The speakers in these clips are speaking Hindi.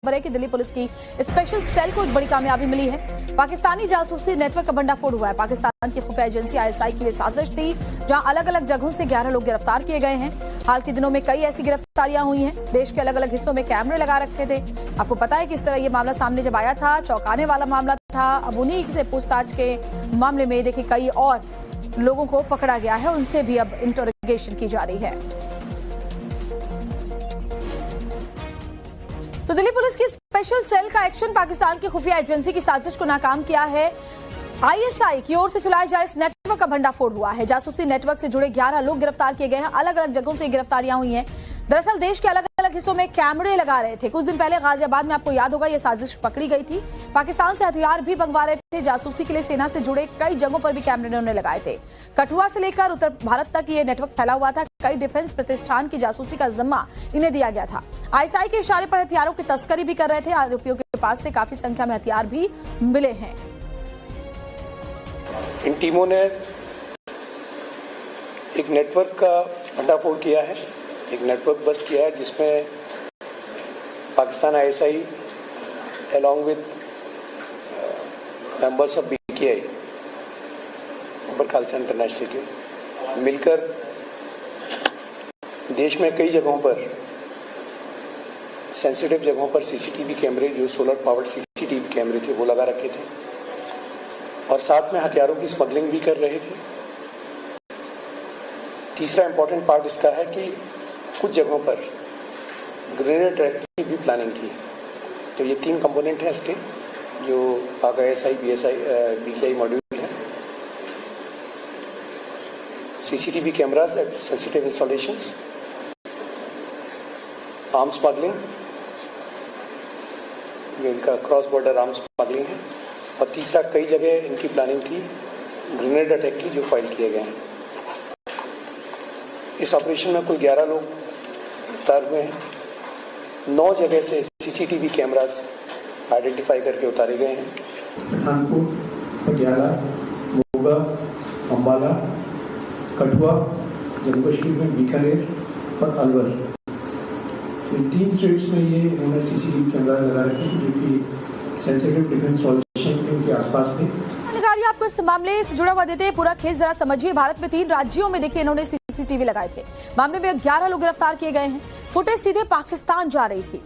खबर है कि दिल्ली पुलिस की स्पेशल सेल को एक बड़ी कामयाबी मिली है। पाकिस्तानी जासूसी नेटवर्क का भंडाफोड़ हुआ है। पाकिस्तान की खुफिया एजेंसी आईएसआई की ये साजिश थी, जहां अलग अलग जगहों से 11 लोग गिरफ्तार किए गए हैं। हाल के दिनों में कई ऐसी गिरफ्तारियां हुई हैं। देश के अलग अलग हिस्सों में कैमरे लगा रखे थे। आपको पता है किस तरह ये मामला सामने जब आया था, चौंकाने वाला मामला था। अब उन्हीं से पूछताछ के मामले में देखिए कई और लोगों को पकड़ा गया है, उनसे भी अब इंटरोगेशन की जा रही है। तो दिल्ली पुलिस की स्पेशल सेल का एक्शन पाकिस्तान की खुफिया एजेंसी की साजिश को नाकाम किया है। आईएसआई की ओर से चलाए जा रहे इस नेटवर्क का भंडाफोड़ हुआ है। जासूसी नेटवर्क से जुड़े 11 लोग गिरफ्तार किए गए हैं। अलग अलग जगहों से गिरफ्तारियां हुई हैं। दरअसल देश के अलग अलग हिस्सों में कैमरे लगा रहे थे। कुछ दिन पहले गाजियाबाद में आपको याद होगा ये साजिश पकड़ी गई थी। पाकिस्तान से हथियार भी मंगवा रहे थे। जासूसी के लिए सेना से जुड़े कई जगहों पर भी कैमरे उन्होंने लगाए थे। कठुआ से लेकर उत्तर भारत तक ये नेटवर्क फैला हुआ था। कई डिफेंस प्रतिष्ठान की जासूसी का जिम्मा इन्हें दिया गया था। आईएसआई के इशारे पर हथियारों की तस्करी भी कर रहे थे। आरोपियों के पास से काफी संख्या में हथियार भी मिले हैं। इन टीमों ने एक नेटवर्क का भंडाफोड़ किया है, एक नेटवर्क बस्ट किया है जिसमें Pakistan ISI along with members of BKI ऊपर खालसा इंटरनेशनल के मिलकर देश में कई जगहों पर सेंसिटिव जगहों पर सीसीटीवी कैमरे, जो सोलर पावर्ड सीसीटीवी कैमरे थे, वो लगा रखे थे और साथ में हथियारों की स्मगलिंग भी कर रहे थे। तीसरा इंपॉर्टेंट पार्ट इसका है कि कुछ जगहों पर ग्रेनेड अटैक की भी प्लानिंग थी। तो ये 3 कंपोनेंट हैं इसके, जो पाक आईएसआई बीकेआई मॉड्यूल है, CCTV cameras at sensitive installations, arm smuggling, ये इनका क्रॉस बॉर्डर आर्म स्मगलिंग है, और तीसरा कई जगह इनकी प्लानिंग थी ग्रेनेड अटैक की, जो फाइल किए गए हैं। इस ऑपरेशन में कुल 11 लोग गिरफ्तार हुए हैं। 9 जगह से सीसीटीवी कैमरास आइडेंटिफाई करके उतारे गए हैं। कानपुर, पटियाला, मोगा, अम्बाला, कठुआ, जम्मू कश्मीर में बीकानेर और अलवर, इन 3 स्टेट्स में ये उन्होंने सीसीटीवी कैमरा लगा रखे हैं, जो कि सेंसिटिव डिफेंस इंस्टॉलेशन के आसपास थे। आपको इस मामले से जुड़ा हुआ देते हैं पूरा केस जरा समझिए। भारत में 3 राज्यों में देखिए इन्होंने सीसीटीवी लगाए थे। मामले में 11 लोग गिरफ्तार किए गए हैं। फुटेज सीधे पाकिस्तान जा रही थी।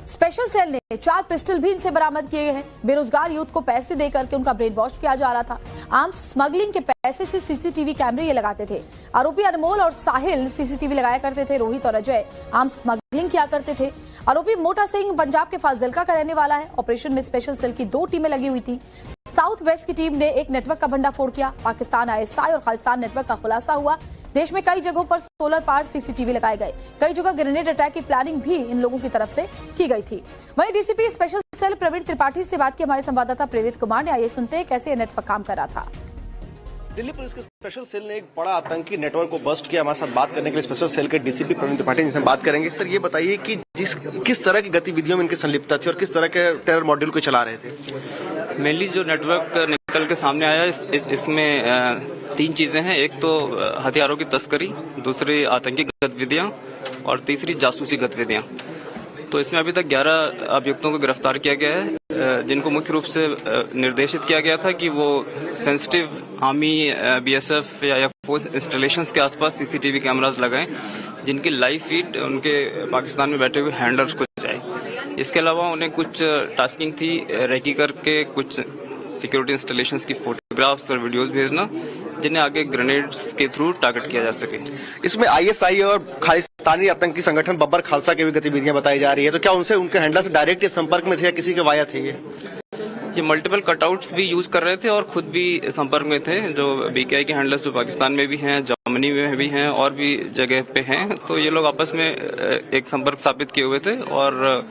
स्पेशल सेल ने 4 पिस्टल भी इनसे बरामद किए हैं। बेरोजगार यूथ को पैसे देकर के उनका ब्रेन वॉश किया जा रहा था। आर्म्स स्मगलिंग के पैसे से सीसीटीवी कैमरे ये लगाते थे। आरोपी अनमोल और साहिल सीसीटीवी लगाया करते थे। रोहित और अजय आर्म्स स्मगलिंग किया करते थे। आरोपी मोटा सिंह पंजाब के फाजिल्का का रहने वाला है। ऑपरेशन में स्पेशल सेल की 2 टीमें लगी हुई थी। साउथ वेस्ट की टीम ने एक नेटवर्क का भंडाफोड़ किया। पाकिस्तान आईएसआई और खालिस्तान नेटवर्क का खुलासा हुआ। देश में कई जगहों पर सोलर पावर सीसीटीवी लगाए गए। कई जगह ग्रेनेड अटैक की प्लानिंग भी इन लोगों की तरफ से की गई थी। वहीं DCP special cell Praveen Tripathi से बात की हमारे संवाददाता प्रेरित कुमार ने। आइए सुनते हैं कैसे यह नेटवर्क काम कर रहा था। दिल्ली पुलिस के स्पेशल सेल ने एक बड़ा आतंकी नेटवर्क को बस्ट किया। हमारे साथ बात करने के लिए स्पेशल सेल के डीसीपी प्रवीण त्रिपाठी जिनसे बात करेंगे। सर, ये बताइए कि किस तरह की गतिविधियों में इनकी संलिप्तता थी और किस तरह के टेरर मॉड्यूल को चला रहे थे? मेनली जो नेटवर्क निकल के सामने आया इसमें 3 चीजें हैं। एक तो हथियारों की तस्करी, दूसरी आतंकी गतिविधियां और तीसरी जासूसी गतिविधियां। तो इसमें अभी तक 11 अभियुक्तों को गिरफ्तार किया गया है, जिनको मुख्य रूप से निर्देशित किया गया था कि वो सेंसिटिव आर्मी, बीएसएफ या एयरफोर्स इंस्टॉलेशंस के आसपास सीसीटीवी कैमरास लगाएं, जिनकी लाइव फीड उनके पाकिस्तान में बैठे हुए हैंडलर्स को जाए। इसके अलावा उन्हें कुछ टास्किंग थी रेकी करके कुछ सिक्योरिटी इंस्टॉलेशंस की फोटोग्राफ्स और वीडियोस भेजना, जिन्हें आगे ग्रेनेड्स के थ्रू टारगेट किया जा सके। इसमें आईएसआई और खालिस्तानी आतंकी संगठन बब्बर खालसा की भी गतिविधियां बताई जा रही है। तो क्या उनसे उनके हैंडलर से डायरेक्ट संपर्क में थे या किसी के वाया थे? ये मल्टीपल कटआउट्स भी यूज कर रहे थे और खुद भी संपर्क में थे। जो बीकेआई के हैंडलर्स जो पाकिस्तान में भी हैं, जर्मनी में भी हैं और भी जगह पे हैं, तो ये लोग आपस में एक संपर्क स्थापित किए हुए थे और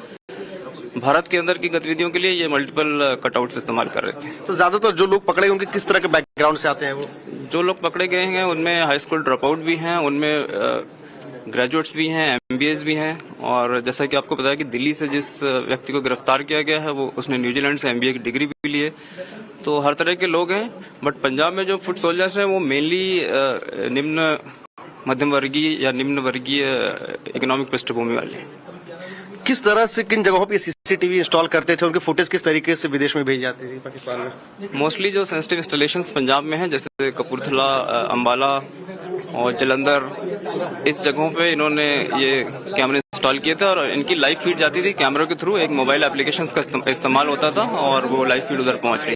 भारत के अंदर की गतिविधियों के लिए ये मल्टीपल कटआउट्स इस्तेमाल कर रहे थे। तो ज्यादातर जो लोग पकड़े उनके किस तरह के बैकग्राउंड से आते हैं? वो जो लोग पकड़े गए हैं उनमें हाई स्कूल ड्रॉप आउट भी हैं, उनमें ग्रेजुएट्स भी हैं, एमबीएस भी हैं। और जैसा कि आपको पता है कि दिल्ली से जिस व्यक्ति को गिरफ्तार किया गया है वो उसने न्यूजीलैंड से एमबीए की डिग्री भी ली है। तो हर तरह के लोग हैं। बट पंजाब में जो फुट सोल्जर्स हैं वो मेनली निम्न मध्यम वर्गीय या निम्न वर्गीय इकोनॉमिक पृष्ठभूमि वाले हैं। किस तरह से किन जगहों पे सीसीटीवी इंस्टॉल करते थे, उनके फुटेज किस तरीके से विदेश में भेजी जाती थी पाकिस्तान में? मोस्टली जो सेंसिटिव इंस्टॉलेशंस पंजाब में हैं, जैसे कपूरथला, अंबाला और जलंधर, इस जगहों पे इन्होंने ये कैमरे इंस्टॉल किए थे और इनकी लाइव फीड जाती थी कैमरों के थ्रू। एक मोबाइल एप्लीकेशंस का इस्तेमाल होता था और वो लाइव फीड उधर पहुंच रही थी।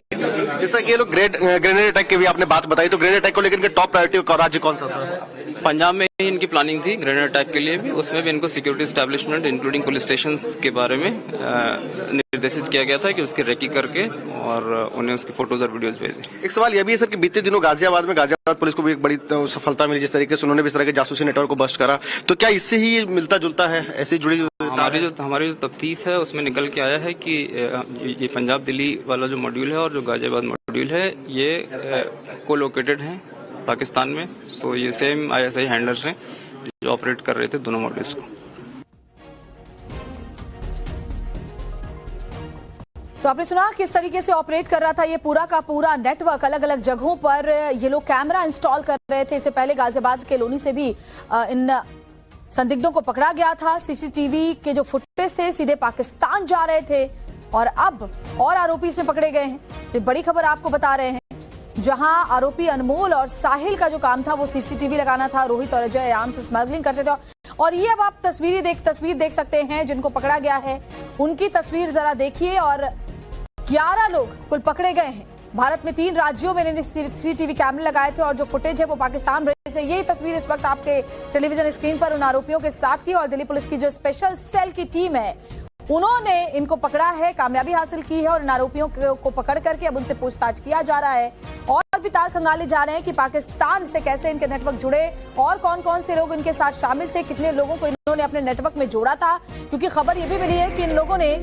जैसा कि ये लोग ग्रेनेड अटैक की भी आपने बात बताई, तो ग्रेनेड अटैक को लेकर इनके टॉप प्रायोरिटी राज्य कौन सा था? पंजाब में ही इनकी प्लानिंग थी ग्रेनेड अटैक के लिए भी। उसमें भी इनको security establishment including police station के बारे में निर्देशित किया गया था कि उसकी रेकी करके और उन्हें उसकी फोटोज और वीडियोज भेजें। एक सवाल यह भी है सर कि बीते दिनों गाजियाबाद पुलिस को भी एक बड़ी सफलता मिली, जिस तरीके से उन्होंने भी इस तरह के जासूसी नेटवर्क को बस्ट करा, तो क्या इससे ही मिलता जुलता है, ऐसी जुड़ी? हमारी जो तफ्तीश है उसमें निकल के आया है कि ये पंजाब दिल्ली वाला जो मॉड्यूल है और जो गाजियाबाद मॉड्यूल है ये कोलोकेटेड है पाकिस्तान में। सो ये सेम ISI हैंडलर्स हैं जो ऑपरेट कर रहे थे दोनों मॉड्यूल्स को। तो आपने सुना किस तरीके से ऑपरेट कर रहा था ये पूरा का पूरा नेटवर्क। अलग अलग जगहों पर ये लोग कैमरा इंस्टॉल कर रहे थे। इससे पहले गाजियाबाद के लोनी से भी इन संदिग्धों को पकड़ा गया था। सीसीटीवी के जो फुटेज थे सीधे पाकिस्तान जा रहे थे और अब और आरोपी इसमें पकड़े गए हैं। ये बड़ी खबर आपको बता रहे हैं। जहां आरोपी अनमोल और साहिल का जो काम था वो सीसीटीवी लगाना था, रोहित और अजय आर्म्स स्मगलिंग करते थे। और ये अब आप तस्वीर देख सकते हैं जिनको पकड़ा गया है, उनकी तस्वीर जरा देखिए। और 11 लोग कुल पकड़े गए हैं। भारत में 3 राज्यों में इन्होंने सीसीटीवी कैमरे लगाए थे और जो फुटेज है वो पाकिस्तान भेजे थे। यही तस्वीर इस वक्त आपके टेलीविजन स्क्रीन पर उन आरोपियों के साथ की। और दिल्ली पुलिस की जो स्पेशल सेल की टीम है उन्होंने इनको पकड़ा है, कामयाबी हासिल की है और इन आरोपियों को पकड़ करके अब उनसे पूछताछ किया जा रहा है। और भी तार खंगाले जा रहे हैं कि पाकिस्तान से कैसे इनके नेटवर्क जुड़े और कौन कौन से लोग इनके साथ शामिल थे, कितने लोगों को इन्होंने अपने नेटवर्क में जोड़ा था। क्योंकि खबर यह भी मिली है कि इन लोगों ने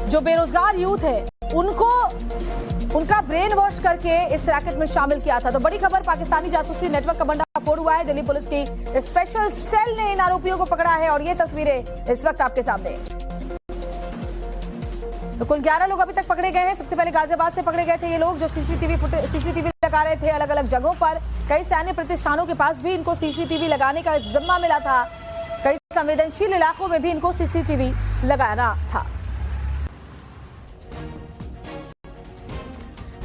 जो बेरोजगार यूथ है उनका ब्रेन वॉश करके इस रैकेट में शामिल किया था। तो बड़ी खबर, पाकिस्तानी जासूसी नेटवर्क का भंडाफोड़ हुआ है। दिल्ली पुलिस की स्पेशल सेल ने इन आरोपियों को पकड़ा है और ये तस्वीरें इस वक्त आपके सामने। तो कुल 11 लोग अभी तक पकड़े गए हैं। सबसे पहले गाजियाबाद से पकड़े गए थे ये लोग जो सीसीटीवी लगा रहे थे अलग अलग जगहों पर। कई सैन्य प्रतिष्ठानों के पास भी इनको सीसीटीवी लगाने का जिम्मा मिला था। कई संवेदनशील इलाकों में भी इनको सीसीटीवी लगाना था।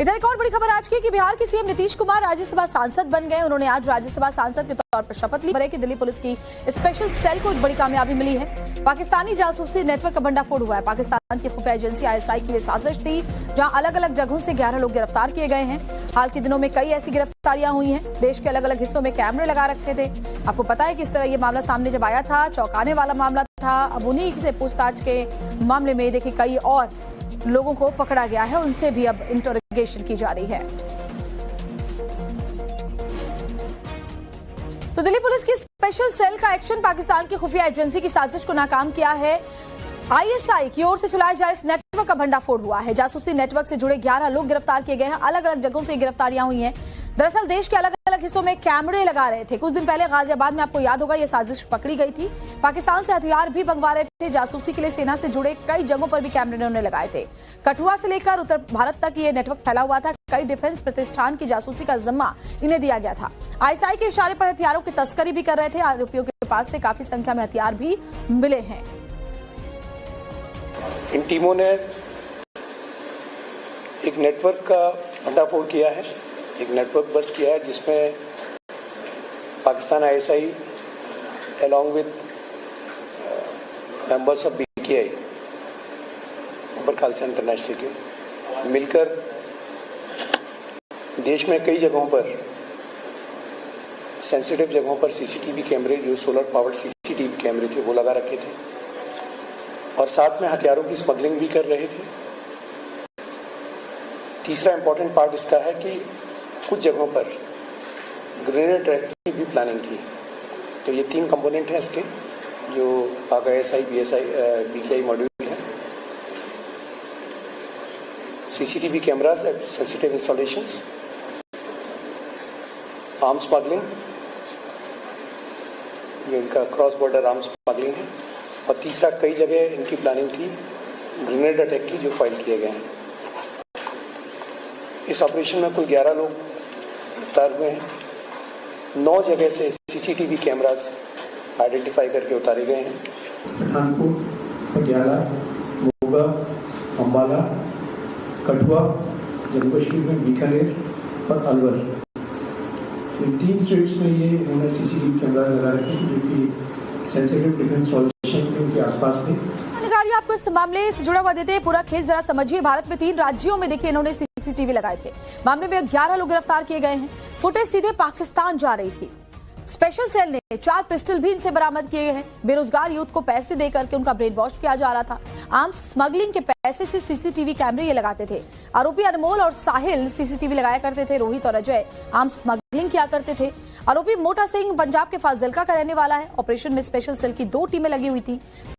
इधर एक और बड़ी खबर आज की कि बिहार के सीएम नीतीश कुमार राज्यसभा सांसद बन गए। उन्होंने आज राज्यसभा सांसद के तौर पर शपथ ली। खबर है कि दिल्ली पुलिस की स्पेशल सेल को एक बड़ी कामयाबी मिली है। पाकिस्तानी जासूसी नेटवर्क का भंडाफोड़ हुआ है। पाकिस्तान की खुफिया एजेंसी ISI की ये साजिश थी जहां अलग अलग जगहों से 11 लोग गिरफ्तार किए गए हैं। हाल के दिनों में कई ऐसी गिरफ्तारियां हुई हैं। देश के अलग अलग हिस्सों में कैमरे लगा रखे थे। आपको पता है कि इस तरह ये मामला सामने जब आया था चौंकाने वाला मामला था। अब उन्हीं से पूछताछ के मामले में देखिए कई और लोगों को पकड़ा गया है, उनसे भी अब इंटरोगेशन की जा रही है। तो दिल्ली पुलिस की स्पेशल सेल का एक्शन पाकिस्तान की खुफिया एजेंसी की साजिश को नाकाम किया है। ISI की ओर से चलाए जा रहे इस नेटवर्क का भंडाफोड़ हुआ है। जासूसी नेटवर्क से जुड़े 11 लोग गिरफ्तार किए गए हैं। अलग अलग जगहों से गिरफ्तारियां हुई हैं। दरअसल देश के अलग अलग हिस्सों में कैमरे लगा रहे थे। कुछ दिन पहले गाजियाबाद में आपको याद होगा ये साजिश पकड़ी गई थी। पाकिस्तान से हथियार भी मंगवा रहे थे। जासूसी के लिए सेना से जुड़े कई जगहों पर भी कैमरे उन्होंने लगाए थे। कठुआ से लेकर उत्तर भारत तक ये नेटवर्क फैला हुआ था। कई डिफेंस प्रतिष्ठान की जासूसी का जिम्मा इन्हें दिया गया था। ISI के इशारे पर हथियारों की तस्करी भी कर रहे थे। आरोपियों के पास से काफी संख्या में हथियार भी मिले हैं। इन टीमों ने एक नेटवर्क का भंडाफोड़ किया है, एक नेटवर्क बस्ट किया है जिसमें Pakistan ISI along with members of BKI Akbar Khalsa international के मिलकर देश में कई जगहों पर सेंसिटिव जगहों पर सीसीटीवी कैमरे, जो सोलर पावर्ड सीसीटीवी कैमरे थे वो लगा रखे थे और साथ में हथियारों की स्मगलिंग भी कर रहे थे। तीसरा इंपॉर्टेंट पार्ट इसका है कि कुछ जगहों पर ग्रेनेड अटैक की भी प्लानिंग थी। तो ये 3 कंपोनेंट हैं इसके, जो ISI BKI मॉड्यूल है, CCTV cameras at sensitive installations, arm smuggling, जो इनका क्रॉस बॉर्डर आर्म स्मगलिंग है, और तीसरा कई जगह इनकी प्लानिंग थी ग्रेनेड अटैक की जो फाइल किए गए हैं। इस ऑपरेशन में कुल 11 लोग गिरफ्तार हुए हैं। 9 जगह से सीसीटीवी कैमरास आइडेंटिफाई करके उतारे गए हैं। पठानकोट पटियाला, मोगा, अम्बाला, कठुआ, जम्मू कश्मीर में बीकानेर और अलवर। इन 3 स्टेट्स में ये इन्होंने सीसीटीवी कैमरा लगा रखे जो कि सेंसिटिव डिफेंस इंस्टॉलेशन उनके आसपास थे। जानकारी आपको इस मामले से जुड़ा हुआ देते हैं, पूरा केस जरा समझिए। भारत में 3 राज्यों में देखिए इन्होंने सीसीटीवी लगाए थे। मामले में 11 लोग गिरफ्तार किए गए हैं। फुटेज सीधे पाकिस्तान जा रही थी। स्पेशल सेल ने 4 पिस्टल भी इनसे बरामद किए हैं। बेरोजगार यूथ को पैसे देकर के उनका ब्रेन वॉश किया जा रहा था। आर्म्स स्मगलिंग के पैसे से सीसीटीवी कैमरे ये लगाते थे। आरोपी अनमोल और साहिल सीसीटीवी लगाया करते थे। रोहित और अजय आर्म्स स्मगलिंग किया करते थे। आरोपी मोटा सिंह पंजाब के फाजिल्का का रहने वाला है। ऑपरेशन में स्पेशल सेल की 2 टीमें लगी हुई थी।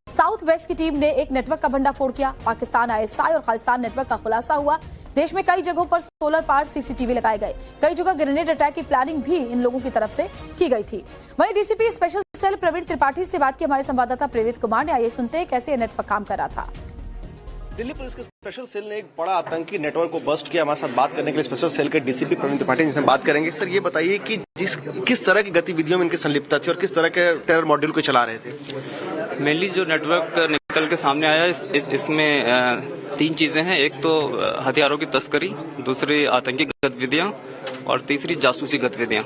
साउथ वेस्ट की टीम ने एक नेटवर्क का भंडाफोड़ किया। पाकिस्तान आईएसआई और खालिस्तान नेटवर्क का खुलासा हुआ। देश में कई जगहों पर सोलर पावर सीसीटीवी लगाए गए। कई जगह ग्रेनेड अटैक की प्लानिंग भी इन लोगों की तरफ से की गई थी। वहीं DCP special cell Praveen Tripathi से बात की हमारे संवाददाता प्रेरित कुमार ने। आइए सुनते हैं कैसे यह नेटवर्क काम कर रहा था। दिल्ली पुलिस के स्पेशल सेल ने एक बड़ा आतंकी नेटवर्क को बस्ट किया। हमारे साथ बात करने के लिए स्पेशल सेल के डीसीपी प्रवीण त्रिपाठी जिनसे बात करेंगे। सर ये बताइए कि किस तरह की गतिविधियों में इनकी संलिप्तता थी और किस तरह के टेरर मॉड्यूल को चला रहे थे। मेनली जो नेटवर्क निकल के सामने आया इसमें 3 चीजें हैं। एक तो हथियारों की तस्करी, दूसरी आतंकी गतिविधियां और तीसरी जासूसी गतिविधियां।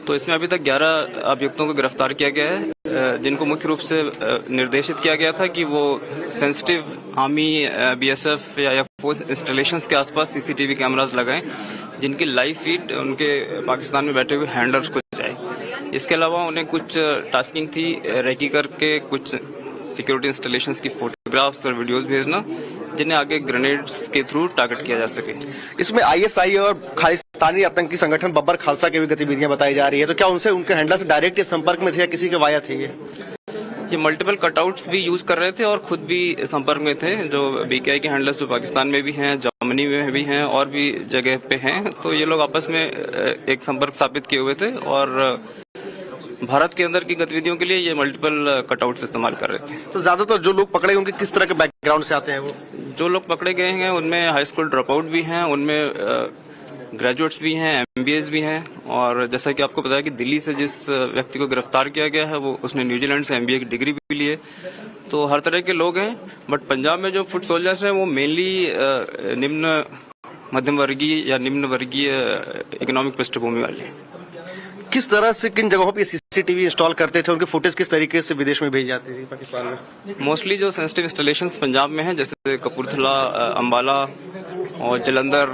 तो इसमें अभी तक 11 अभियुक्तों को गिरफ्तार किया गया है, जिनको मुख्य रूप से निर्देशित किया गया था कि वो सेंसिटिव आर्मी, बीएसएफ या एयरफोर्स इंस्टॉलेशंस के आसपास सीसीटीवी कैमरास लगाएं, जिनकी लाइव फीड उनके पाकिस्तान में बैठे हुए हैंडलर्स को जाए। इसके अलावा उन्हें कुछ टास्किंग थी रेकी करके कुछ सिक्योरिटी इंस्टॉलेशंस की फोटोग्राफ्स और वीडियोस भेजना, जिन्हें आगे ग्रेनेड्स के थ्रू टारगेट किया जा सके। इसमें आईएसआई और खालिस्तानी आतंकी संगठन बब्बर खालसा की भी गतिविधियां बताई जा रही है। तो क्या उनसे उनके हैंडलर से डायरेक्ट संपर्क में थे या किसी के वाया थे ये मल्टीपल कटआउट्स भी यूज कर रहे थे और खुद भी संपर्क में थे। जो बीकेआई के हैंडलर्स जो पाकिस्तान में भी हैं, जर्मनी में भी हैं और भी जगह पे हैं, तो ये लोग आपस में एक संपर्क स्थापित किए हुए थे और भारत के अंदर की गतिविधियों के लिए ये मल्टीपल कटआउट्स इस्तेमाल कर रहे थे। तो ज्यादातर जो लोग पकड़े उनके किस तरह के बैकग्राउंड से आते हैं? वो जो लोग पकड़े गए हैं उनमें हाई स्कूल ड्रॉप आउट भी हैं, उनमें ग्रेजुएट्स भी हैं, एमबीएस भी हैं। और जैसा कि आपको पता है कि दिल्ली से जिस व्यक्ति को गिरफ्तार किया गया है वो उसने न्यूजीलैंड से एमबीए की डिग्री भी ली है। तो हर तरह के लोग हैं। बट पंजाब में जो फुट सोल्जर्स हैं वो मेनली निम्न मध्यम वर्गीय या निम्न वर्गीय इकोनॉमिक पृष्ठभूमि वाले हैं। किस तरह से किन जगहों पे सीसीटीवी इंस्टॉल करते थे? उनके फुटेज किस तरीके से विदेश में भेजी जाती थी पाकिस्तान में? मोस्टली जो सेंसिटिव इंस्टॉलेशंस पंजाब में हैं, जैसे कपूरथला, अंबाला और जलंधर,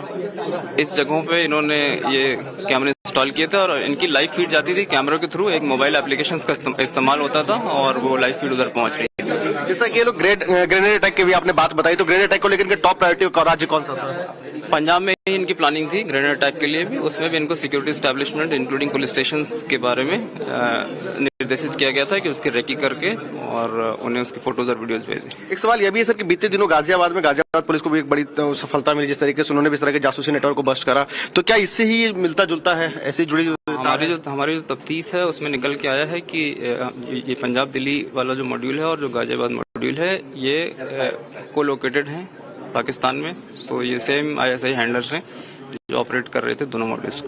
इस जगहों पे इन्होंने ये कैमरे इंस्टॉल किए थे और इनकी लाइव फीड जाती थी कैमरों के थ्रू। एक मोबाइल एप्लीकेशन का इस्तेमाल होता था और वो लाइव फीड उधर पहुंच रही थी। जैसा कि ये लोग ग्रेनेड अटैक की भी आपने बात बताई, तो ग्रेनेड अटैक को लेकर टॉप प्रायोरिटी का राज्य कौन सा था? पंजाब में ही इनकी प्लानिंग थी ग्रेनेड अटैक के लिए भी। उसमें भी इनको security establishment including police station के बारे में निर्देशित किया गया था कि उसकी रेकी करके और उन्हें उसकी फोटोज और वीडियोज भेजें। एक सवाल यह भी है सर कि बीते दिनों गाजियाबाद पुलिस को भी एक बड़ी सफलता मिली, जिस तरीके से उन्होंने भी इस तरह के जासूसी नेटवर्क को बस्ट करा। तो क्या इससे ही मिलता जुलता है, ऐसी जुड़ी? हमारी जो तफ्तीश है उसमें निकल के आया है कि ये पंजाब दिल्ली वाला जो मॉड्यूल है और जो गाजियाबाद मॉड्यूल है ये को लोकेटेड है पाकिस्तान में। सो ये सेम आईएसआई हैंडलर्स हैं जो ऑपरेट कर रहे थे दोनों मॉड्यूल्स।